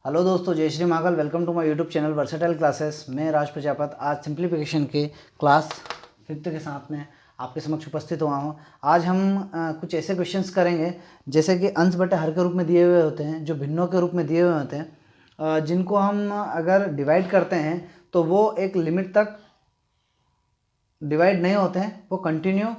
Hello दोस्तों, जय Shri Mahakal. Welcome to my YouTube channel Versatile Classes. मैं राज प्रजापत आज सिंप्लीफिकेशन के क्लास 5th के साथ में आपके समक्ष उपस्थित हुआ हूँ। आज हम कुछ ऐसे क्वेश्चंस करेंगे जैसे कि अंश बटे हर के रूप में दिए हुए होते हैं, जो भिन्नों के रूप में दिए हुए होते हैं, जिनको हम अगर डिवाइड करते हैं तो वो एक लिमिट तक डिवाइड नहीं होते हैं, वो कंटिन्यू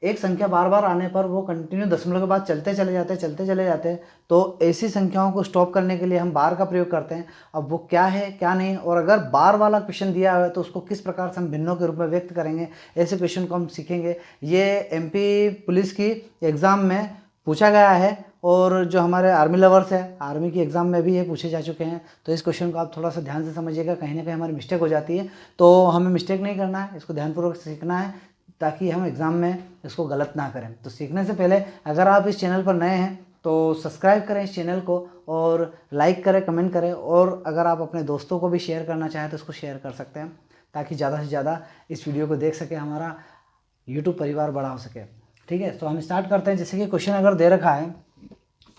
एक संख्या बार बार आने पर वो कंटिन्यू दशमलव के बाद चलते चले जाते हैं। तो ऐसी संख्याओं को स्टॉप करने के लिए हम बार का प्रयोग करते हैं। अब वो क्या है क्या नहीं, और अगर बार वाला क्वेश्चन दिया हुआ है तो उसको किस प्रकार से हम भिन्नों के रूप में व्यक्त करेंगे, ऐसे क्वेश्चन को हम सीखेंगे। ये एमपी पुलिस की एग्ज़ाम में पूछा गया है, और जो हमारे आर्मी लवर्स है, आर्मी की एग्ज़ाम में भी ये पूछे जा चुके हैं। तो इस क्वेश्चन को आप थोड़ा सा ध्यान से समझिएगा, कहीं ना कहीं हमारी मिस्टेक हो जाती है, तो हमें मिस्टेक नहीं करना है, इसको ध्यानपूर्वक सीखना है ताकि हम एग्ज़ाम में इसको गलत ना करें। तो सीखने से पहले अगर आप इस चैनल पर नए हैं तो सब्सक्राइब करें इस चैनल को, और लाइक करें, कमेंट करें, और अगर आप अपने दोस्तों को भी शेयर करना चाहें तो इसको शेयर कर सकते हैं, ताकि ज़्यादा से ज़्यादा इस वीडियो को देख सके, हमारा यूट्यूब परिवार बड़ा हो सके। ठीक है, तो हम स्टार्ट करते हैं। जैसे कि क्वेश्चन अगर दे रखा है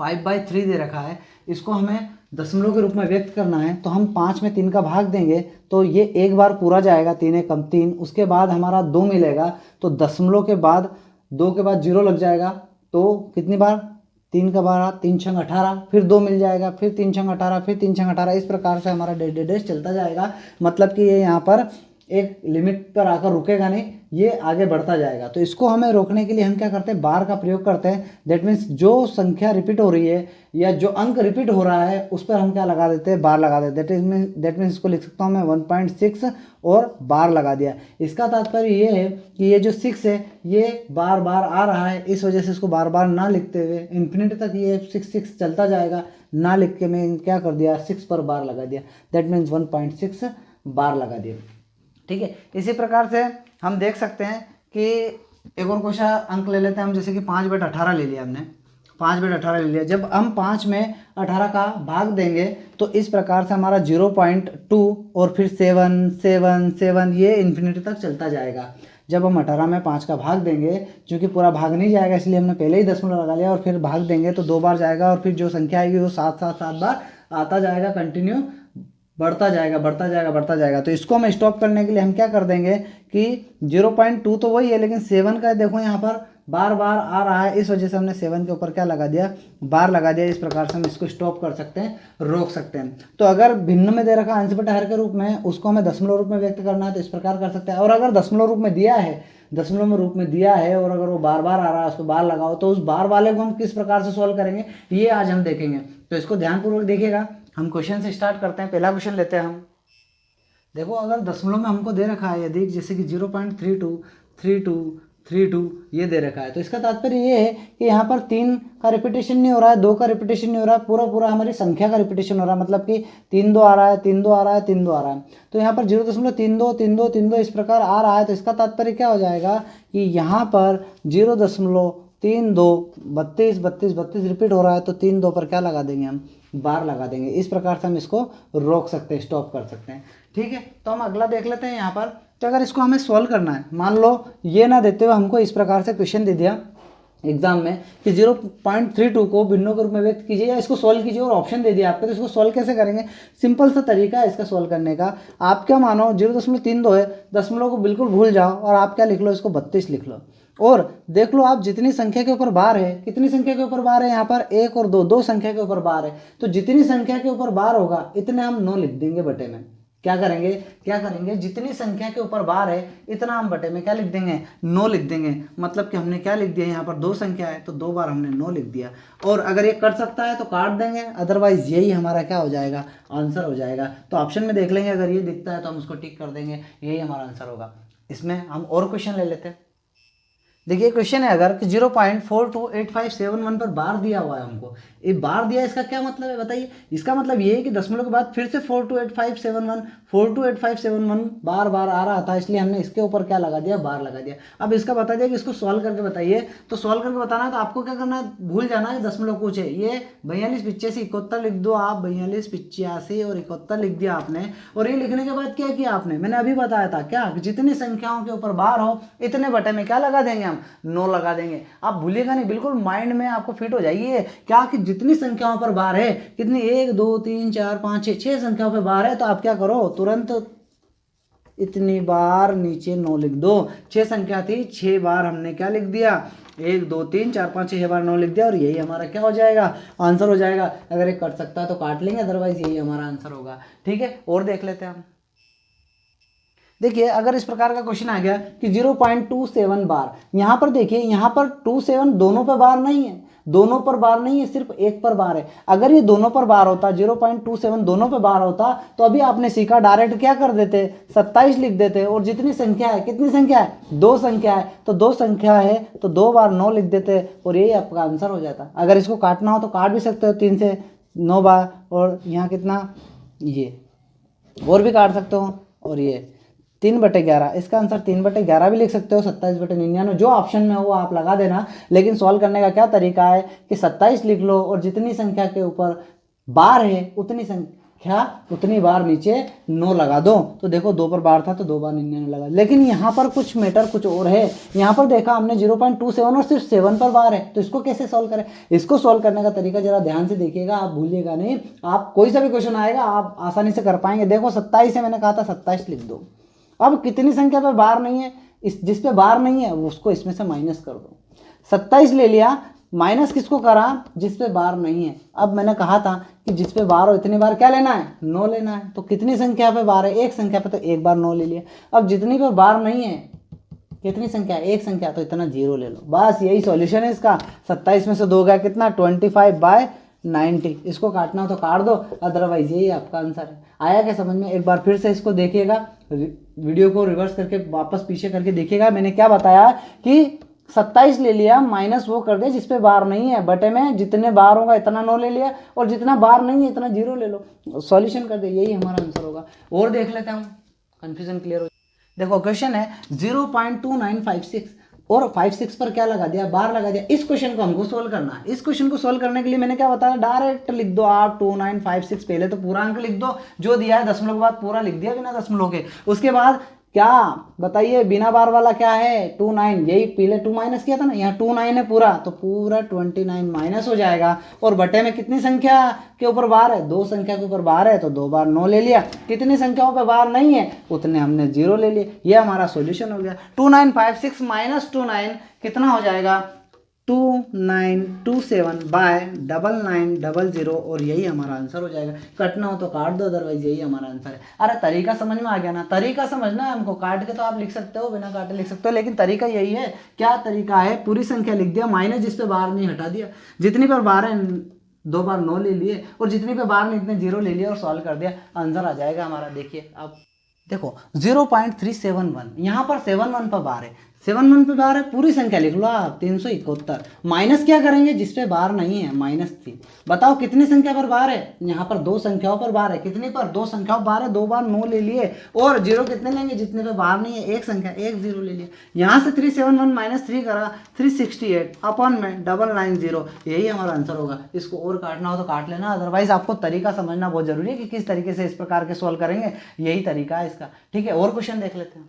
5/3 दे रखा है, इसको हमें दशमलव के रूप में व्यक्त करना है, तो हम 5 में 3 का भाग देंगे तो ये एक बार पूरा जाएगा, 3 एक कम 3, उसके बाद हमारा 2 मिलेगा, तो दशमलव के बाद 2 के बाद 0 लग जाएगा, तो कितनी बार 3 का 12, 3 छंग 18, फिर 2 मिल जाएगा, फिर 3 छंग 18, फिर 3 छंग 18, इस प्रकार से हमारा डेस चलता जाएगा। मतलब कि ये यहाँ पर एक लिमिट पर आकर रुकेगा नहीं, ये आगे बढ़ता जाएगा। तो इसको हमें रोकने के लिए हम क्या करते हैं, बार का प्रयोग करते हैं। दैट मीन्स जो संख्या रिपीट हो रही है या जो अंक रिपीट हो रहा है उस पर हम क्या लगा देते हैं, बार लगा देते हैं। दैट मीन्स इसको लिख सकता हूँ मैं 1.6 और बार लगा दिया। इसका तात्पर्य ये है कि ये जो 6 है ये बार बार आ रहा है, इस वजह से इसको बार बार ना लिखते हुए इन्फिनिटी तक ये 6 चलता जाएगा। ना लिख के मैं क्या कर दिया, 6 पर बार लगा दिया। दैट मीन्स 1.6 बार लगा दिया। ठीक है, इसी प्रकार से हम देख सकते हैं कि एक और क्वेश्चन अंक ले लेते हैं हम। जैसे कि 5/18 ले लिया हमने, 5/18 ले लिया। जब हम 5 में 18 का भाग देंगे तो इस प्रकार से हमारा 0.2 और फिर 7 7 7 ये इन्फिनिटी तक चलता जाएगा। जब हम 18 में 5 का भाग देंगे, क्योंकि पूरा भाग नहीं जाएगा इसलिए हमने पहले ही दशमलव लगा लिया, और फिर भाग देंगे तो 2 बार जाएगा, और फिर जो संख्या आएगी वो 7 बार आता जाएगा, कंटिन्यू बढ़ता जाएगा। तो इसको हम स्टॉप करने के लिए हम क्या कर देंगे कि 0.2 तो वही है, लेकिन 7 का देखो यहाँ पर बार बार आ रहा है, इस वजह से हमने 7 के ऊपर क्या लगा दिया, बार लगा दिया। इस प्रकार से हम इसको स्टॉप कर सकते हैं, रोक सकते हैं। तो अगर भिन्न में दे रखा अंश बटे हर के रूप में, उसको हमें दशमलव रूप में व्यक्त करना है तो इस प्रकार कर सकते हैं। और अगर दशमलव रूप में दिया है, और अगर वो बार बार आ रहा है उसको बार लगाओ, तो उस बार वाले को हम किस प्रकार से सॉल्व करेंगे ये आज हम देखेंगे। तो इसको ध्यानपूर्वक देखिएगा। हम क्वेश्चन से स्टार्ट करते हैं। पहला क्वेश्चन लेते हैं हम। देखो, अगर दशमलव में हमको दे रखा है यदि, जैसे कि 0.32 32 32 ये दे रखा है, तो इसका तात्पर्य ये है कि यहाँ पर 3 का रिपीटेशन नहीं हो रहा है, 2 का रिपीटेशन नहीं हो रहा है, पूरा हमारी संख्या का रिपीटेशन हो रहा है। मतलब कि 3 2 आ रहा है, 3 2 आ रहा है, 3 2 आ रहा है। तो यहाँ पर 0.32 32 32 इस प्रकार आ रहा है। तो इसका तात्पर्य क्या हो जाएगा कि यहाँ पर 0.32 32 32 32 रिपीट हो रहा है, तो 3 2 पर क्या लगा देंगे, हम बार लगा देंगे। इस प्रकार से हम इसको रोक सकते हैं, स्टॉप कर सकते हैं। ठीक है, तो हम अगला देख लेते हैं यहाँ पर। तो अगर इसको हमें सॉल्व करना है, मान लो ये ना देते हुए हमको इस प्रकार से क्वेश्चन दे दिया एग्जाम में कि 0.32 को भिन्नों के रूप में व्यक्त कीजिए या इसको सॉल्व कीजिए, और ऑप्शन दे दिया आपको। तो इसको सॉल्व कैसे करेंगे, सिंपल सा तरीका है इसका सॉल्व करने का। आप क्या मानो 0.32 है, दशमलव को बिल्कुल भूल जाओ, और आप क्या लिख लो, इसको 32 लिख लो। और देख लो आप जितनी संख्या के ऊपर बार है, कितनी संख्या के ऊपर बार है, यहाँ पर 1 और 2 संख्या के ऊपर बार है। तो जितनी संख्या के ऊपर बार होगा इतने हम 9 लिख देंगे बटे में। क्या करेंगे, जितनी संख्या के ऊपर बार है इतना हम बटे में क्या लिख देंगे, 9 लिख देंगे। मतलब कि हमने क्या लिख दिया, यहाँ पर 2 संख्या है तो 2 बार हमने 9 लिख दिया। और अगर ये कट सकता है तो काट देंगे, अदरवाइज यही हमारा क्या हो जाएगा, आंसर हो जाएगा। तो ऑप्शन में देख लेंगे, अगर ये दिखता है तो हम उसको टिक कर देंगे, यही हमारा आंसर होगा। इसमें हम और क्वेश्चन ले लेते हैं। देखिए, क्वेश्चन है अगर कि 0.428571 पर बार दिया हुआ है हमको, ये बार दिया, इसका क्या मतलब है बताइए। इसका मतलब ये है कि दशमलव के बाद फिर से 428571 बार बार आ रहा था, इसलिए हमने इसके ऊपर क्या लगा दिया, बार लगा दिया। अब इसका बता दिया कि इसको सॉल्व करके बताइए। तो सॉल्व करके बताना है तो आपको क्या करना है, भूल जाना है दशमलव कुछ है, ये 42 85 71 लिख दो आप, 42 85 और 71 लिख दिया आपने। और ये लिखने के बाद क्या किया आपने, मैंने अभी बताया था क्या, जितनी संख्याओं के ऊपर बार हो इतने बटे में क्या लगा देंगे, हम 9 लगा देंगे। आप भूलिएगा नहीं, बिल्कुल माइंड में आपको फिट हो जाइए क्या, कि जितनी संख्याओं पर बार है, कितनी 1 2 3 4 5 6 6 संख्याओं पर बार है, तो आप क्या करो, तुरंत इतनी बार नीचे 9 लिख दो। 6 संख्या थी, 6 बार हमने क्या लिख दिया, 1 2 3 4 5 6 बार 9 लिख दिया, और यही हमारा क्या हो जाएगा, आंसर हो जाएगा। अगर ये कट सकता है तो काट लेंगे, अदरवाइज यही हमारा आंसर होगा। ठीक है, और देख लेते हैं हम। देखिए अगर इस प्रकार का क्वेश्चन आ गया कि 0.27 बार, यहाँ पर देखिए, यहाँ पर 27 दोनों पर बार नहीं है, दोनों पर बार नहीं है, सिर्फ एक पर बार है। अगर ये दोनों पर बार होता, 0.27 दोनों पर बार होता, तो अभी आपने सीखा डायरेक्ट क्या कर देते, 27 लिख देते, और जितनी संख्या है, कितनी संख्या है, 2 संख्या है, तो 2 संख्या है तो 2 बार 9 लिख देते, और यही आपका आंसर हो जाता। अगर इसको काटना हो तो काट भी सकते हो 3 से 9 बार, और यहाँ कितना, ये और भी काट सकते हो, और ये 3/11, इसका आंसर 3/11 भी लिख सकते हो, 27/99, जो ऑप्शन में हो वो आप लगा देना। लेकिन सॉल्व करने का क्या तरीका है कि 27 लिख लो, और जितनी संख्या के ऊपर बार है उतनी बार नीचे 9 लगा दो। तो देखो 2 पर बार था तो 2 बार 99 लगा। लेकिन यहाँ पर कुछ मैटर कुछ और है। यहाँ पर देखा हमने 0.27 और सिर्फ 7 पर बार है, तो इसको कैसे सॉल्व करें। इसको सॉल्व करने का तरीका जरा ध्यान से देखिएगा, आप भूलिएगा नहीं। आप कोई सा भी क्वेश्चन आएगा आप आसानी से कर पाएंगे। देखो 27 है, मैंने कहा था 27 लिख दो। अब कितनी संख्या पर बार नहीं है, इस जिस पे बार नहीं है उसको इसमें से माइनस कर दो। 27 ले लिया, माइनस किसको करा, जिस पे बार नहीं है। अब मैंने कहा था कि जिस पे बार हो इतनी बार क्या लेना है, 9 लेना है। तो कितनी संख्या पे बार है, एक संख्या पे, तो एक बार 9 ले लिया। अब जितनी पे बार नहीं है, कितनी संख्या, एक संख्या, तो इतना 0 ले लो। बस यही सॉल्यूशन है इसका। 27 में से 2 गया कितना, 25/90। इसको काटना हो तो काट दो, अदरवाइज यही आपका आंसर है। आया क्या समझ में। एक बार फिर से इसको देखिएगा, वीडियो को रिवर्स करके वापस पीछे करके देखिएगा। मैंने क्या बताया कि 27 ले लिया, माइनस वो कर दिया जिस पे बार नहीं है, बटे में जितने बार होगा इतना 9 ले लिया, और जितना बार नहीं है इतना 0 ले लो, सॉल्यूशन कर दे, यही हमारा आंसर होगा। और देख लेते हैं, कंफ्यूजन क्लियर हो। देखो क्वेश्चन है 0.2956 और 56 पर क्या लगा दिया, बार लगा दिया। इस क्वेश्चन को हमको सोल्व करना है। इस क्वेश्चन को सोल्व करने के लिए मैंने क्या बताया, डायरेक्ट लिख दो आप 2956। पहले तो पूरा अंक लिख दो, जो दिया है दशमलव के बाद पूरा लिख दिया बिना दशमलव के। उसके बाद क्या बताइए, बिना बार वाला क्या है, 29। यही पहले 2 माइनस किया था ना, यहाँ 29 है पूरा, तो पूरा 29 माइनस हो जाएगा। और बटे में कितनी संख्या के ऊपर बार है, 2 संख्या के ऊपर बार है, तो 2 बार 9 ले लिया। कितनी संख्याओं पे बार नहीं है उतने हमने 0 ले लिए। ये हमारा सॉल्यूशन हो गया। 2956 माइनस 29 कितना हो जाएगा, 2927/9900, और यही हमारा आंसर हो जाएगा। कटना हो तो काट दो, अदरवाइज यही हमारा आंसर है। अरे तरीका समझ में आ गया ना, तरीका समझना है हमको। काट के तो आप लिख सकते हो, बिना काटे लिख सकते हो, लेकिन तरीका यही है। क्या तरीका है, पूरी संख्या लिख दिया, माइनस जिस पे बार नहीं हटा दिया, जितनी पर बार है 2 बार 9 ले लिए, और जितनी पे बार नहीं इतने 0 ले लिया, और सॉल्व कर दिया, आंसर आ जाएगा हमारा। देखिए अब देखो 0.371, यहाँ पर 71 पर बार है, 71 पे बार है, पूरी संख्या लिख लो आप 371। माइनस क्या करेंगे, जिस पे बार नहीं है, -3। बताओ कितनी संख्या पर बार है, यहाँ पर 2 संख्याओं पर बार है। कितनी पर, 2 संख्याओं बार है, 2 बार 9 ले लिए, और 0 कितने लेंगे, जितने पे बार नहीं है, एक संख्या, 1 0 ले लिया। यहाँ से 371 माइनस 3 करा, 368 अपन में 990, यही हमारा आंसर होगा। इसको और काटना हो तो काट लेना, अदरवाइज आपको तरीका समझना बहुत जरूरी है कि किस तरीके से इस प्रकार के सॉल्व करेंगे, यही तरीका है इसका। ठीक है, और क्वेश्चन देख लेते हैं।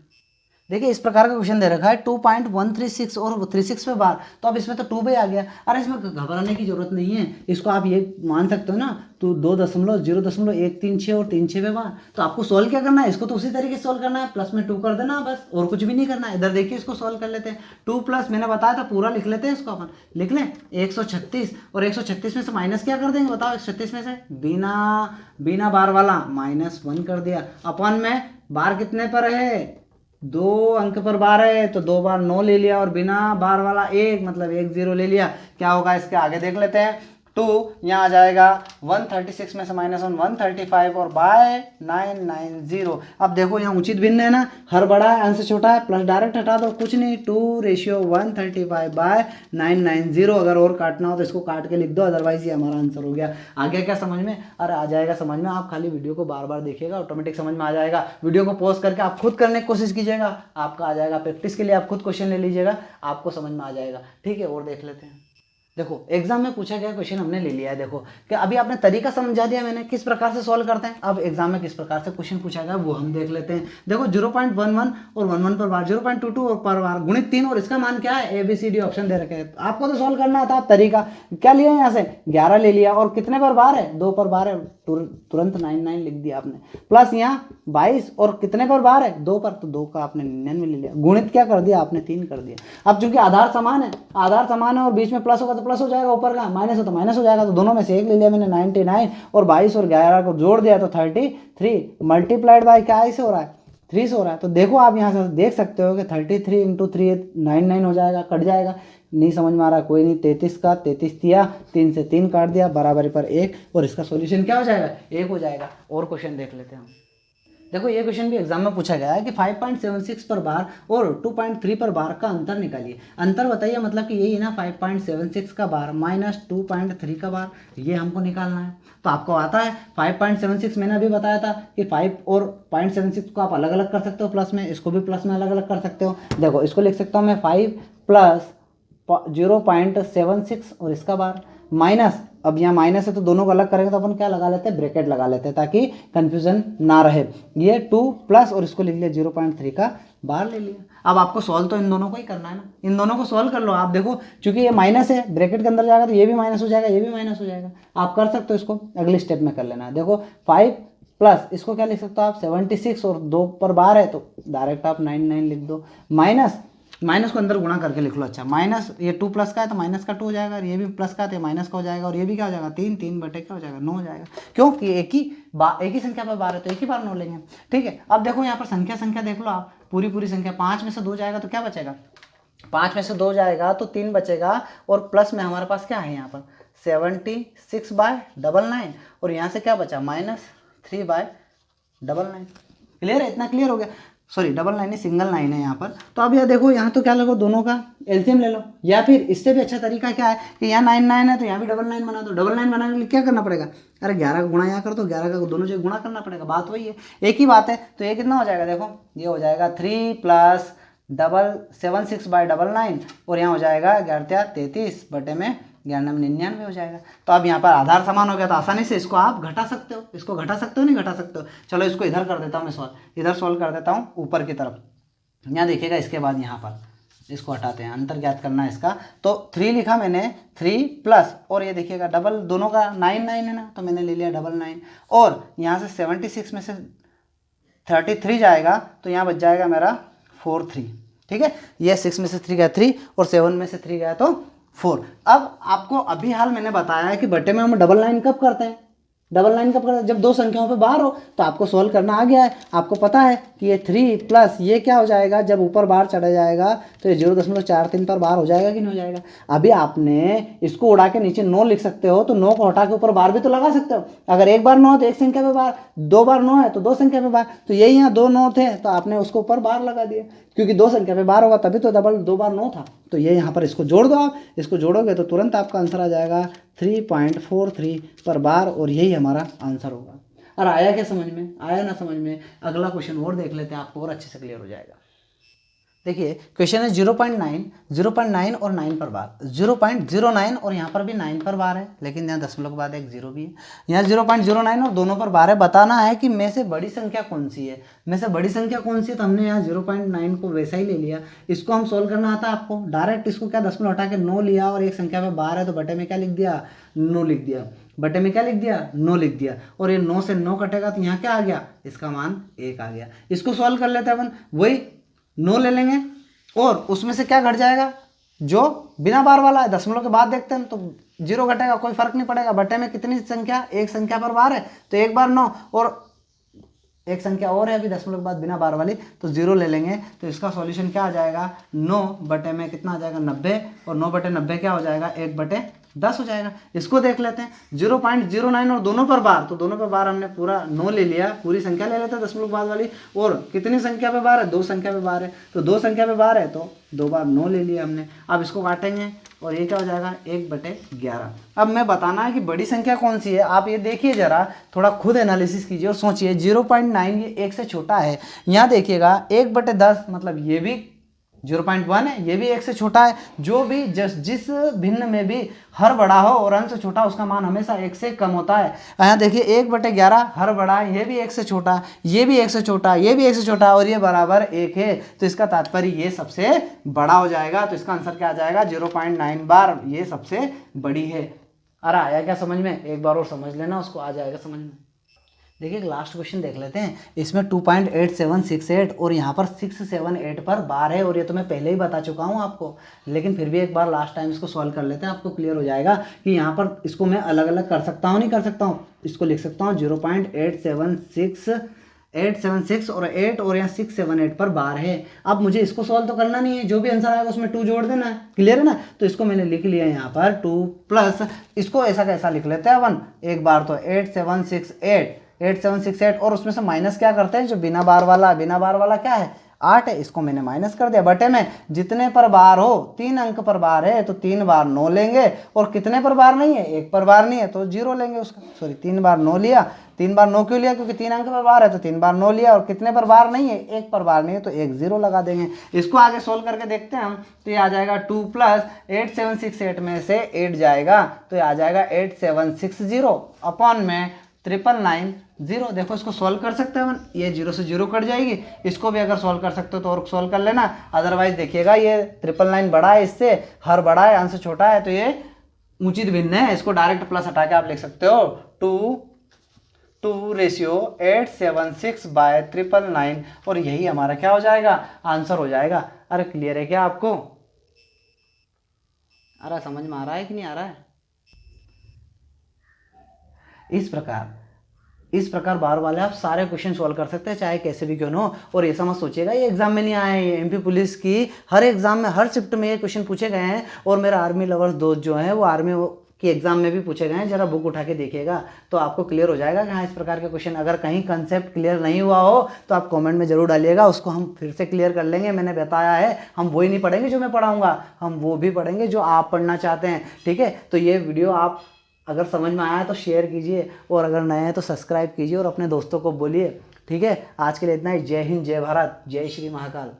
देखिए इस प्रकार का क्वेश्चन दे रखा है 2.136 और 36 पे बार, तो अब इसमें तो 2 पे आ गया। अरे इसमें घबराने की जरूरत नहीं है, इसको आप ये मान सकते हो ना, तो 2.0.136 और 3 पे बार। तो आपको सॉल्व क्या करना है, इसको तो उसी तरीके से सॉल्व करना है, प्लस में 2 कर देना बस, और कुछ भी नहीं करना है। इधर देखिए इसको सॉल्व कर लेते हैं। 2 प्लस मैंने बताया था, पूरा लिख लेते हैं इसको, अपन लिख लें 136, और 136 में से माइनस क्या कर देंगे बताओ, 136 में से बिना बार वाला -1 कर दिया, अपन में बार कितने पर है, 2 अंक पर बार है, तो 2 बार 9 ले लिया, और बिना बार वाला 1 मतलब 1 0 ले लिया। क्या होगा इसके आगे देख लेते हैं। 2 यहाँ आ जाएगा, 136 में से -1 135, और बाय 990। अब देखो यहाँ उचित भिन्न है ना, हर बड़ा है अंश छोटा है, प्लस डायरेक्ट हटा दो, कुछ नहीं, 2:135/990। अगर और काटना हो तो इसको काट के लिख दो, अदरवाइज ये हमारा आंसर हो गया। आ गया क्या समझ में, अरे आ जाएगा समझ में, आप खाली वीडियो को बार बार देखिएगा, ऑटोमेटिक समझ में आ जाएगा। वीडियो को पॉज करके आप खुद करने की कोशिश कीजिएगा, आपका आ जाएगा। प्रैक्टिस के लिए आप खुद क्वेश्चन ले लीजिएगा, आपको समझ में आ जाएगा। ठीक है, और देख लेते हैं। देखो एग्जाम में पूछा गया क्वेश्चन हमने ले लिया है। देखो कि अभी आपने तरीका समझा दिया मैंने किस प्रकार से सॉल्व करते हैं। अब एग्जाम में किस प्रकार से क्वेश्चन पूछा गया वो हम देख लेते हैं। देखो 0.11 और 11 पर बार, 0.22 और पर बार गुणित 3 और इसका मान क्या है, ABCD ऑप्शन दे रखे हैं। आपको तो सॉल्व करना था। आप तरीका क्या लिया यहाँ से 11 ले लिया और कितने पर बार है 2 पर बार है, तुरंत 99 लिख दिया आपने। प्लस यहाँ 22 और कितने पर बार है 2 पर, तो 2 का आपने 99 ले लिया। गुणित क्या कर दिया आपने 3 कर दिया। अब चूंकि आधार समान है, आधार समान है और बीच में प्लस होगा तो प्लस हो जाएगा, ऊपर का माइनस हो तो माइनस हो जाएगा, तो दोनों में से एक ले लिया मैंने 99 और 22 और 11 को जोड़ दिया तो 33 मल्टीप्लाइड बाय क्या से हो रहा है 3 से हो रहा है। तो देखो आप यहाँ से देख सकते हो कि 33 इंटू 3 99 हो जाएगा, कट जाएगा। नहीं समझ में आ रहा कोई नहीं, 33 का 33 दिया, 3 से 3 काट दिया, बराबरी पर 1 और इसका सॉल्यूशन क्या हो जाएगा 1 हो जाएगा। और क्वेश्चन देख लेते हैं हम। देखो ये क्वेश्चन भी एग्जाम में पूछा गया है कि 5.76 पर बार और 2.3 पर बार का अंतर निकालिए। अंतर बताइए, मतलब कि यही है ना 5.76 का बार माइनस 2.3 का बार, ये हमको निकालना है। तो आपको आता है 5.76, मैंने अभी बताया था कि 5 और 0.76 को आप अलग अलग कर सकते हो प्लस में, इसको भी प्लस में अलग अलग कर सकते हो। देखो इसको लिख सकता हूँ मैं 5 प्लस 0.76 और इसका बार माइनस, अब यहाँ माइनस है तो दोनों को अलग करेंगे तो अपन क्या लगा लेते हैं ब्रैकेट लगा लेते हैं ताकि कंफ्यूजन ना रहे। ये 2 प्लस और इसको लिख लिया 0.3 का बार ले लिया। अब आपको सॉल्व तो इन दोनों को ही करना है ना, इन दोनों को सॉल्व कर लो आप। देखो चूंकि ये माइनस है ब्रैकेट के अंदर जाएगा तो ये भी माइनस हो जाएगा, ये भी माइनस हो जाएगा। आप कर सकते हो, इसको अगले स्टेप में कर लेना है। देखो 5 प्लस इसको क्या लिख सकते हो आप 76 और 2 पर बार है तो डायरेक्ट आप 99 लिख दो, माइनस को अंदर गुणा करके लिख लो। अच्छा माइनस ये 2 प्लस का है तो माइनस का 2 हो जाएगा, और ये भी प्लस का है तो माइनस का हो जाएगा, और ये भी क्या हो जाएगा 3 बटे क्या हो जाएगा 9 हो जाएगा। क्योंकि एक ही संख्या पर बार है तो एक ही बार 9 लेंगे। ठीक है, अब देखो यहाँ पर संख्या देख लो आप, पूरी संख्या 5 में से 2 जाएगा तो क्या बचेगा, 5 में से 2 जाएगा तो 3 बचेगा, और प्लस में हमारे पास क्या है यहाँ पर 76/99 और यहाँ से क्या बचा -3/99। क्लियर है, इतना क्लियर हो गया। सॉरी 99 सिंगल 9 है यहाँ पर। तो अब यह देखो यहाँ तो क्या लगो दोनों का एलसीएम ले लो, या फिर इससे भी अच्छा तरीका क्या है कि यहाँ 99 है तो यहाँ भी 99 बना दो। 99 बनाने के लिए क्या करना पड़ेगा, अरे 11 का गुणा यहाँ कर दो, 11 का दोनों जगह गुणा करना पड़ेगा, बात वही है, एक ही बात है। तो ये कितना हो जाएगा, देखो ये हो जाएगा 3 प्लस 76/99 और यहाँ हो जाएगा 11×33 बटे में 99 हो जाएगा। तो अब यहाँ पर आधार समान हो गया तो आसानी से इसको आप घटा सकते हो, इसको घटा सकते हो नहीं घटा सकते हो। चलो इसको इधर कर देता हूँ मैं सॉल्व, इधर सॉल्व कर देता हूँ ऊपर की तरफ। यहाँ देखिएगा इसके बाद यहाँ पर इसको हटाते हैं, अंतर ज्ञात करना है इसका। तो 3 लिखा मैंने, 3 प्लस और ये देखिएगा डबल दोनों का 99 है ना, तो मैंने ले लिया 99 और यहाँ से 76 में से 33 जाएगा तो यहाँ बच जाएगा मेरा 43। ठीक है, ये 6 में से 3 गया 3 और 7 में से 3 गया तो 4। अब आपको अभी हाल मैंने बताया है कि बटे में हम डबल लाइन कब करते हैं, जब दो संख्याओं पे बार हो। तो आपको सॉल्व करना आ गया है, आपको पता है कि ये 3 प्लस ये क्या हो जाएगा, जब ऊपर बार चढ़ा जाएगा तो ये 0.43 पर बार हो जाएगा कि नहीं हो जाएगा। अभी आपने इसको उड़ा के नीचे 9 लिख सकते हो, तो 9 को हटा के ऊपर बार भी तो लगा सकते हो। अगर एक बार 9 है तो एक संख्या पे बार, 2 बार 9 है तो 2 संख्या पे बार, तो यही यहाँ 2 9 थे तो आपने उसको ऊपर बार लगा दिया, क्योंकि 2 संख्या पे बार होगा तभी तो डबल 2 बार 9 था। तो ये यहाँ पर इसको जोड़ दो आप, इसको जोड़ोगे तो तुरंत आपका आंसर आ जाएगा 3.43 पर बार, और यही हमारा आंसर होगा। और आया क्या समझ में, आया ना समझ में, अगला क्वेश्चन और देख लेते हैं, आपको और अच्छे से क्लियर हो जाएगा। देखिए क्वेश्चन है 0.9 और 9 पर बार, 0.09 और यहाँ पर भी 9 पर बार है, लेकिन यहाँ दशमलव के बाद एक 0 भी है। यहाँ 0.09 और दोनों पर बार है। बताना है कि में से बड़ी संख्या कौन सी है, में से बड़ी संख्या कौन सी है। तो हमने यहाँ 0.9 को वैसा ही ले लिया। इसको हम सोल्व करना आता है आपको, डायरेक्ट इसको क्या दशमलव हटा के 9 लिया और एक संख्या पे बार है तो बटे में क्या लिख दिया 9 लिख दिया, बटे में क्या लिख दिया 9 लिख दिया, और ये 9 से 9 कटेगा तो यहाँ क्या आ गया, इसका मान 1 आ गया। इसको सॉल्व कर लेते हैं अपन, वही 9 ले लेंगे और उसमें से क्या घट जाएगा, जो बिना बार वाला है दशमलव के बाद देखते हैं तो 0 घटेगा, कोई फर्क नहीं पड़ेगा। बटे में कितनी संख्या, एक संख्या पर बार है तो एक बार 9 और एक संख्या और है अभी दशमलव के बाद बिना बार वाली, तो 0 ले लेंगे। तो इसका सॉल्यूशन क्या आ जाएगा 9 बटे में कितना आ जाएगा 90, और 9 बटे 90 क्या हो जाएगा 1/10 हो जाएगा। इसको देख लेते हैं 0.09 और दोनों पर बार, तो दोनों पर बार हमने पूरा 9 ले लिया, पूरी संख्या ले लेते हैं दशमलव बाद वाली। और कितनी संख्या पे बार है, 2 संख्या पे बार है, तो 2 संख्या पे बार है तो 2 बार 9 ले लिया हमने। अब इसको काटेंगे और ये क्या हो जाएगा 1/11। अब मैं बताना है कि बड़ी संख्या कौन सी है, आप ये देखिए जरा, थोड़ा खुद एनालिसिस कीजिए और सोचिए। 0.9 ये 1 से छोटा है, यहाँ देखिएगा 1/10 मतलब ये भी 0.1 है, ये भी 1 से छोटा है। जो भी जिस भिन्न में भी हर बड़ा हो और अंश छोटा, उसका मान हमेशा 1 से कम होता है। यहाँ देखिए 1/11 हर बड़ा है, ये भी 1 से छोटा, ये भी 1 से छोटा, ये भी 1 से छोटा और ये बराबर 1 है। तो इसका तात्पर्य ये सबसे बड़ा हो जाएगा। तो इसका आंसर क्या आ जाएगा? 0.9 बार ये सबसे बड़ी है। अरे आया क्या समझ में? एक बार और समझ लेना उसको, आ जाएगा समझ में। देखिए लास्ट क्वेश्चन देख लेते हैं। इसमें 2.8768 और यहाँ पर 678 पर बार है और ये तो मैं पहले ही बता चुका हूँ आपको, लेकिन फिर भी एक बार लास्ट टाइम इसको सॉल्व कर लेते हैं, आपको क्लियर हो जाएगा कि यहाँ पर इसको मैं अलग अलग कर सकता हूँ, नहीं कर सकता हूँ। इसको लिख सकता हूँ 0.876 और 8 और यहाँ 678 पर बार है। अब मुझे इसको सॉल्व तो करना नहीं है, जो भी आंसर आएगा उसमें 2 जोड़ देना है, क्लियर है ना। तो इसको मैंने लिख लिया यहाँ पर 2 प्लस, इसको ऐसा कैसा लिख लेते हैं अपन एक बार तो 8768 और उसमें से माइनस क्या करते हैं, जो बिना बार वाला क्या है 8 है, इसको मैंने माइनस कर दिया। बटे में जितने पर बार हो, 3 अंक पर बार है तो 3 बार 9 लेंगे, और कितने पर बार नहीं है, 1 पर बार नहीं है तो 0 लेंगे उसका। सॉरी 3 बार 9 लिया, 3 बार 9 क्यों लिया? क्योंकि 3 अंक पर बार है तो 3 बार 9 लिया, और कितने पर बार नहीं है, 1 पर बार नहीं है तो 1 0 लगा देंगे। इसको आगे सोल्व करके देखते हैं हम। तो ये आ जाएगा 2 प्लस 8768 में से 8 जाएगा तो ये आ जाएगा 8760 अपॉन में 999 देखो इसको सॉल्व कर सकते हैं हम, ये 0 से 0 कट जाएगी। इसको भी अगर सॉल्व कर सकते हो तो और सॉल्व कर लेना, अदरवाइज देखिएगा ये 999 बड़ा है इससे, हर बड़ा है अंश छोटा है, तो ये उचित भिन्न है। इसको डायरेक्ट प्लस हटा के आप लिख सकते हो 2:876/999 और यही हमारा क्या हो जाएगा, आंसर हो जाएगा। अरे क्लियर है क्या आपको? अरे समझ में आ रहा है कि नहीं आ रहा है? इस प्रकार बार वाले आप सारे क्वेश्चन सॉल्व कर सकते हैं, चाहे कैसे भी क्यों ना हो। और ऐसा मत सोचिएगा ये एग्जाम में नहीं आए, ये एमपी पुलिस की हर एग्जाम में हर शिफ्ट में ये क्वेश्चन पूछे गए हैं। और मेरा आर्मी लवर्स दोस्त जो हैं वो आर्मी की एग्जाम में भी पूछे गए हैं। जरा बुक उठा के देखिएगा तो आपको क्लियर हो जाएगा कि हाँ इस प्रकार के क्वेश्चन। अगर कहीं कंसेप्ट क्लियर नहीं हुआ हो तो आप कमेंट में जरूर डालिएगा, उसको हम फिर से क्लियर कर लेंगे। मैंने बताया है हम वही नहीं पढ़ेंगे जो मैं पढ़ाऊँगा, हम वो भी पढ़ेंगे जो आप पढ़ना चाहते हैं, ठीक है। तो ये वीडियो आप अगर समझ में आया तो शेयर कीजिए, और अगर नए हैं तो सब्सक्राइब कीजिए और अपने दोस्तों को बोलिए, ठीक है। आज के लिए इतना ही। जय हिंद, जय भारत, जय श्री महाकाल।